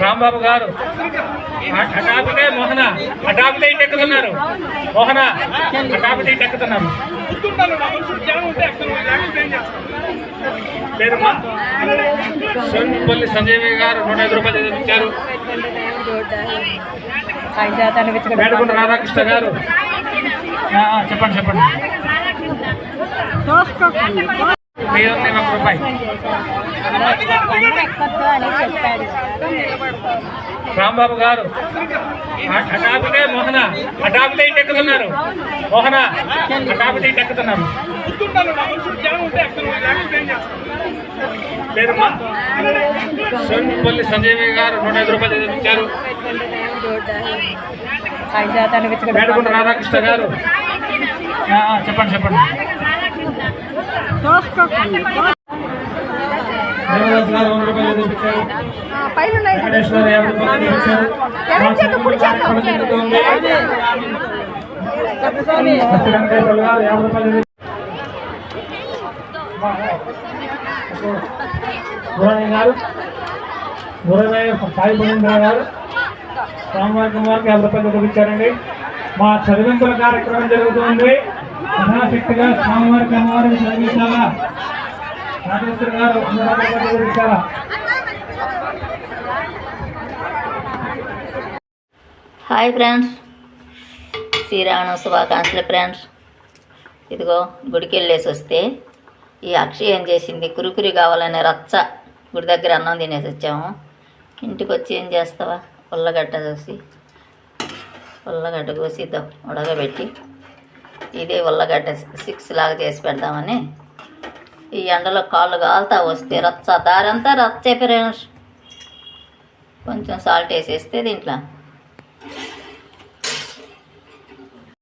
రాంబాబు గారు హఠాత్తుగా మోహన హఠాత్తుగా ఎక్కుతున్నారు. మోహన హఠాత్తుగా ఎక్కుతున్నారు. సోనిపల్లి సంజయ్ గారు 105 రూపాయలు ఇచ్చారు. మేడకొండ రాధాకృష్ణ గారు చెప్పండి చెప్పండి. రూపాయి రాంబాబు గారు హఠాత్తుగా మోహన హఠాత్తుగా ఎక్కుతున్నారు. మోహన హఠాత్తుగా ఎక్కుతున్నారు. సోనిపల్లి సంజయ్ గారు 105 రూపాయలు ఇచ్చారు. మేడకొండ రాధాకృష్ణ గారు చెప్పండి చెప్పండి. సోమవారం కుమార్కి 50 రూపాయలు చూపించారండి. మా చదివింపుల కార్యక్రమం జరుగుతుంది. యథాశక్తిగా సోమవారం అమ్మవారిని చదివించాలా. రాజేశ్వరి గారు 100 రూపాయలు చూపించాలా. హాయ్ ఫ్రెండ్స్, శ్రీరామనవమి శుభాకాంక్షలు ఫ్రెండ్స్. ఇదిగో గుడికి వెళ్ళేసి వస్తే ఈ అక్షయ్ ఏం చేసింది, కురుకురి కావాలనే రచ్చ. గుడి దగ్గర అన్నం తినేసి వచ్చాము. ఇంటికి వచ్చి ఏం చేస్తావా, ఉల్లగడ్డ కోసి ఉడకబెట్టి ఇదే ఉల్లగడ్డ 6 లాగా చేసి పెడదామని ఈ ఎండలో కాళ్ళు కాలుతా వస్తే రచ్చ దారంతా రచ్చే ఫ్రెండ్స్. కొంచెం సాల్ట్ వేసేస్తే దీంట్లో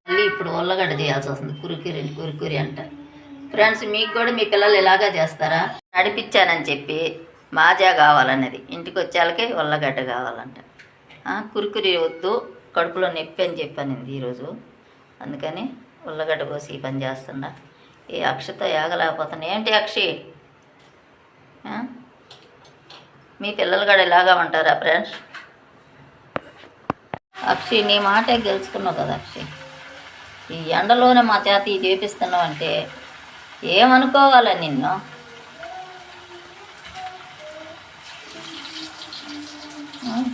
మళ్ళీ ఇప్పుడు ఉల్లగడ్డ చేయాల్సి వస్తుంది. కురుకురి అంట ఫ్రెండ్స్. మీకు కూడా మీ పిల్లలు ఇలాగా చేస్తారా? నడిపించానని చెప్పి మాజా కావాలన్నది, ఇంటికి వచ్చేళ్ళకి ఉల్లగడ్డ కావాలంట. కురుకురి వద్దు, కడుపులో నొప్పి అని చెప్పానింది ఈరోజు. అందుకని ఉల్లగడ్డ కోసి ఈ పని చేస్తుండ. ఈ అక్షతో ఏగలేకపోతున్నా. ఏంటి అక్షయ్, మీ పిల్లలు కూడా ఇలాగా ఉంటారా ఫ్రెండ్స్? అక్షయ్, నీ మాటే గెలుచుకున్నావు కదా అక్షయ్. ఈ ఎండలోనే మా చేత ఇది చేపిస్తున్నావు అంటే ఏమనుకోవాలా నిన్ను?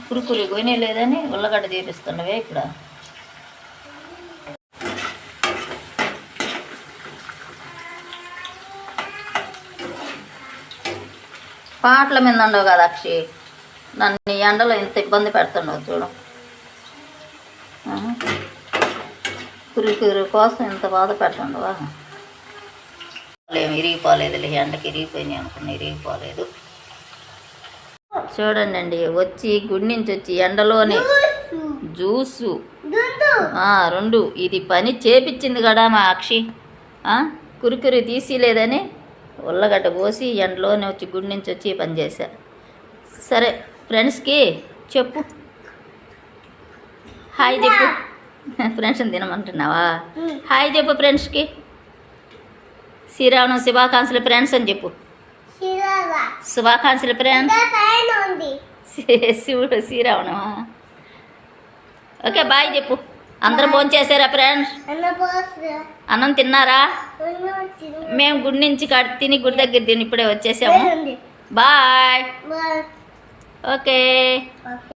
కురుకురి కొనే లేదని ఉల్లగడ్డ చేపిస్తున్నవే ఇప్పుడు. పాటల మీద ఉండవు కదా అక్షయ్, నన్ను ఈ ఎండలో ఇంత ఇబ్బంది పెడుతున్నావు చూడు. కురుకురి కోసం ఇంత బాధ పెడుతుండవా? ఏమి ఇరిగిపోలేదులే, ఎండకి ఇరిగిపోయినాయి అనుకున్నా, ఇరిగిపోలేదు. చూడండి, వచ్చి గుడి నుంచి వచ్చి ఎండలోనే జ్యూసు 2 ఇది పని చేపించింది కదా మా అక్షి. కురుకురి తీసిలేదని ఉల్లగడ్డ కోసి ఎండలోనే వచ్చి గుడి నుంచి వచ్చి పని చేశా. సరే ఫ్రెండ్స్కి చెప్పు, హాయ్ చెప్పు. ఫ్రెండ్స్ని తినమంటున్నావా? హాయ్ చెప్పు ఫ్రెండ్స్కి. శ్రీరామనవమి శుభాకాంక్షలు ఫ్రెండ్స్ అని చెప్పు. శుభాకాంక్షలు ఫ్రెండ్స్. శివుడు శ్రీరామనవా? ఓకే బాయ్ చెప్పు. అందరూ భోంచేసారా ఫ్రెండ్స్? అన్నం తిన్నారా? మేము గుడి నుంచి తిని గుడి దగ్గర తిని ఇప్పుడే వచ్చేసాము. బాయ్. ఓకే.